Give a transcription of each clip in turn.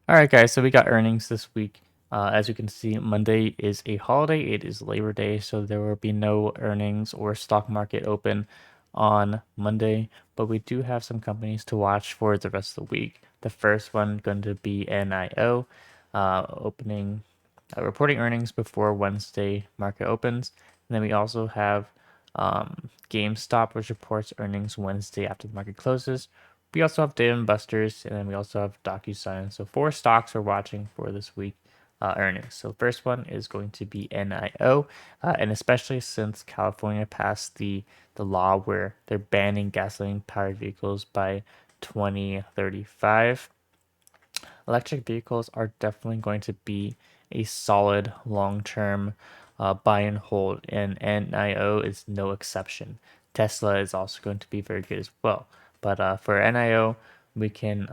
All right, guys. So we got earnings this week. As you can see, Monday is a holiday. It is Labor Day, so there will be no earnings or stock market open on Monday. But we do have some companies to watch for the rest of the week. The first one going to be NIO, opening reporting earnings before Wednesday market opens. And then we also have Gamestop, which reports earnings Wednesday after the market closes. We also have Dave and Buster's, and then we also have Docusign. So four stocks we're watching for this week earnings. So first one is going to be NIO, and especially since California passed the law where they're banning gasoline powered vehicles by 2035. Electric vehicles are definitely going to be a solid long-term buy and hold, and NIO is no exception. Tesla is also going to be very good as well. But for NIO, we can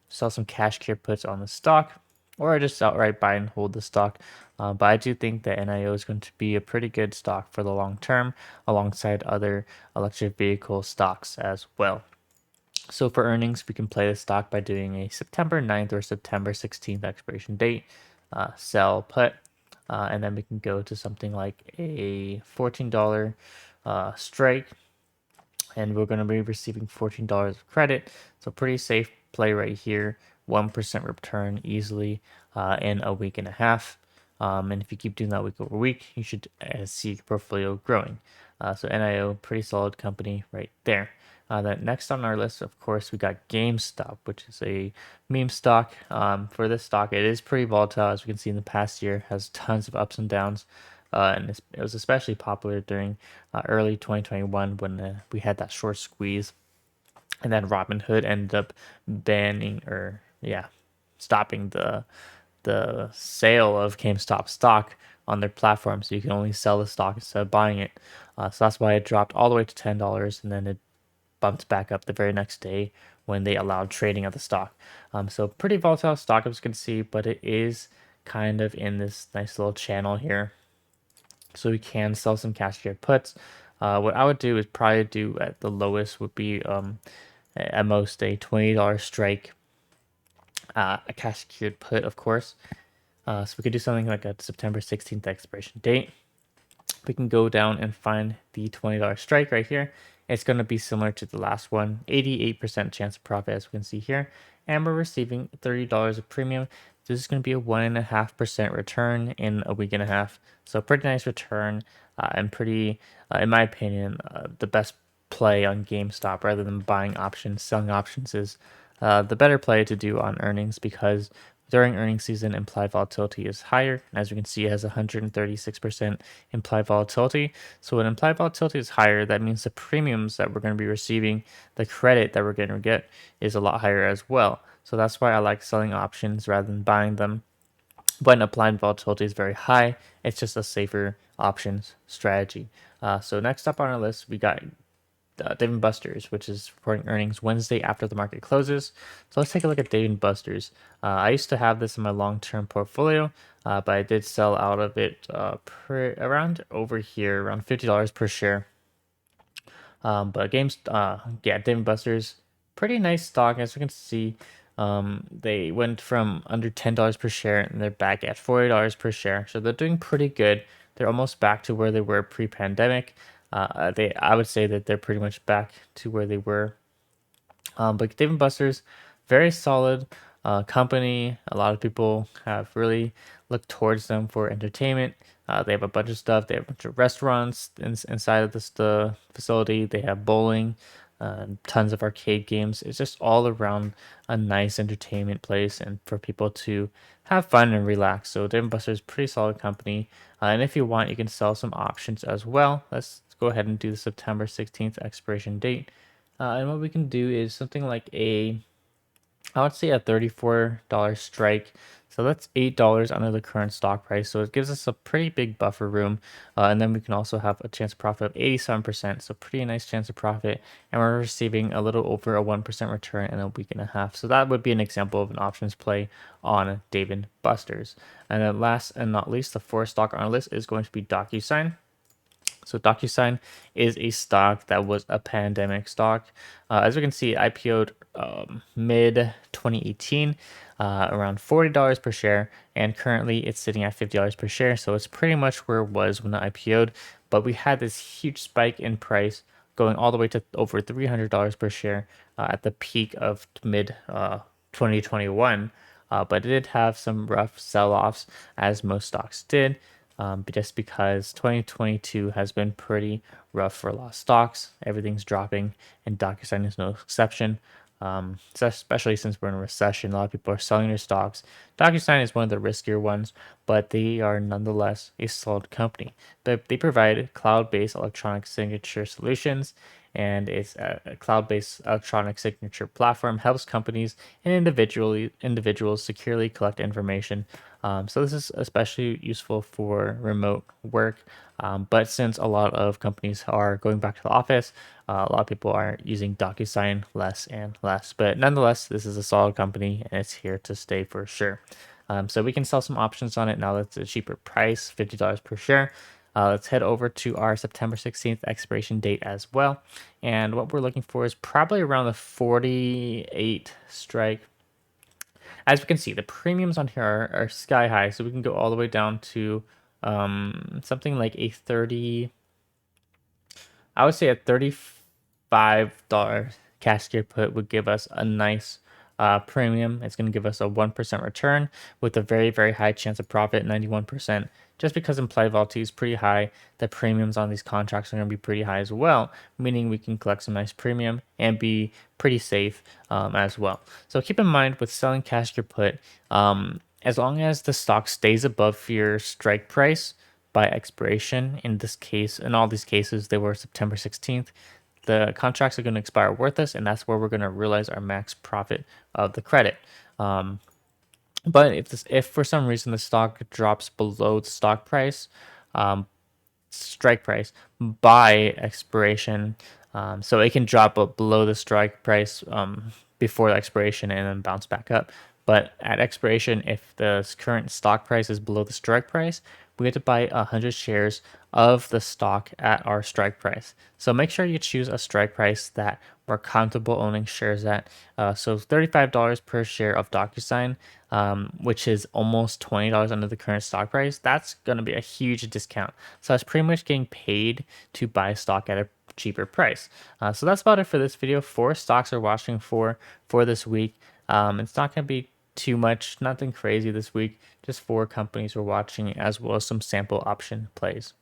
sell some cash care puts on the stock, or just outright buy and hold the stock. But I do think that NIO is going to be a pretty good stock for the long term, alongside other electric vehicle stocks as well. So for earnings, we can play the stock by doing a September 9th or September 16th expiration date, sell put, and then we can go to something like a $14 strike, and we're going to be receiving $14 of credit. So pretty safe play right here, 1% return easily in a week and a half. And if you keep doing that week over week, you should see your portfolio growing. So NIO, pretty solid company right there. Then next on our list, of course, we got GameStop, which is a meme stock. For this stock, it is pretty volatile, as we can see in the past year, has tons of ups and downs. And it was especially popular during early 2021 when we had that short squeeze, and then Robinhood ended up banning or stopping the sale of GameStop stock on their platform, so you can only sell the stock instead of buying it. So that's why it dropped all the way to $10, and then it bumped back up the very next day when they allowed trading of the stock. So pretty volatile stock, as you can see, but it is kind of in this nice little channel here, so we can sell some cash secured puts. What I would do is probably do at the lowest would be at most a $20 strike, a cash secured put, of course. So we could do something like a September 16th expiration date. We can go down and find the $20 strike right here. It's going to be similar to the last one, 88% chance of profit, as we can see here. And we're receiving $30 of premium. This is going to be a 1.5% return in a week and a half. So pretty nice return, and pretty, in my opinion, the best play on GameStop rather than buying options. Selling options is the better play to do on earnings, because during earnings season, implied volatility is higher. And as we can see, it has 136% implied volatility. So when implied volatility is higher, that means the premiums that we're going to be receiving, the credit that we're going to get, is a lot higher as well. So that's why I like selling options rather than buying them. When applied volatility is very high, it's just a safer options strategy. So next up on our list, we got Dave & Buster's, which is reporting earnings Wednesday after the market closes. So let's take a look at Dave & Buster's. I used to have this in my long-term portfolio, but I did sell out of it around over here, around $50 per share. But Dave & Buster's, pretty nice stock, as you can see. They went from under $10 per share, and they're back at $40 per share. So they're doing pretty good. They're almost back to where they were pre-pandemic. I would say that they're pretty much back to where they were. But Dave & Buster's, very solid company. A lot of people have really looked towards them for entertainment. They have a bunch of stuff. They have a bunch of restaurants inside of the facility. They have bowling, tons of arcade games. It's just all around a nice entertainment place and for people to have fun and relax. So Dave & Buster's, pretty solid company. And if you want, you can sell some options as well. Let's go ahead and do the September 16th expiration date. And what we can do is something like I would say a $34 strike. So that's $8 under the current stock price. So it gives us a pretty big buffer room. And then we can also have a chance of profit of 87%. So pretty nice chance of profit. And we're receiving a little over a 1% return in a week and a half. So that would be an example of an options play on Dave & Buster's. And then last and not least, the fourth stock on our list is going to be Docusign. So Docusign is a stock that was a pandemic stock. As we can see, IPO'd mid 2018, around $40 per share, and currently it's sitting at $50 per share. So it's pretty much where it was when it IPO'd. But we had this huge spike in price going all the way to over $300 per share at the peak of mid 2021. But it did have some rough sell offs, as most stocks did, just because 2022 has been pretty rough for a lot of stocks. Everything's dropping, and DocuSign is no exception. So especially since we're in a recession, a lot of people are selling their stocks. DocuSign is one of the riskier ones, but they are nonetheless a solid company. They provide cloud-based electronic signature solutions, and it's a cloud-based electronic signature platform helps companies and individuals securely collect information. So this is especially useful for remote work. But since a lot of companies are going back to the office, a lot of people are using DocuSign less and less. But nonetheless, this is a solid company and it's here to stay for sure. So we can sell some options on it now that it's a cheaper price, $50 per share. Let's head over to our September 16th expiration date as well. And what we're looking for is probably around the 48 strike. As we can see, the premiums on here are sky high. So we can go all the way down to something like a 30, I would say a $35 cash gear put would give us a nice premium. It's going to give us a 1% return with a very, very high chance of profit, 91%. Just because implied volatility is pretty high, the premiums on these contracts are going to be pretty high as well, meaning we can collect some nice premium and be pretty safe as well. So keep in mind with selling cash gear put, as long as the stock stays above your strike price by expiration, in this case, in all these cases, they were September 16th, the contracts are going to expire worthless, and that's where we're going to realize our max profit of the credit. But if for some reason the stock drops below the stock price, strike price by expiration, so it can drop below the strike price before the expiration and then bounce back up. But at expiration, if the current stock price is below the strike price, we have to buy 100 shares of the stock at our strike price. So make sure you choose a strike price that we're comfortable owning shares at. So $35 per share of DocuSign, which is almost $20 under the current stock price. That's going to be a huge discount. So that's pretty much getting paid to buy stock at a cheaper price. So that's about it for this video. 4 stocks are watching for this week. It's not going to be too much, nothing crazy this week. Just 4 companies we're watching, as well as some sample option plays.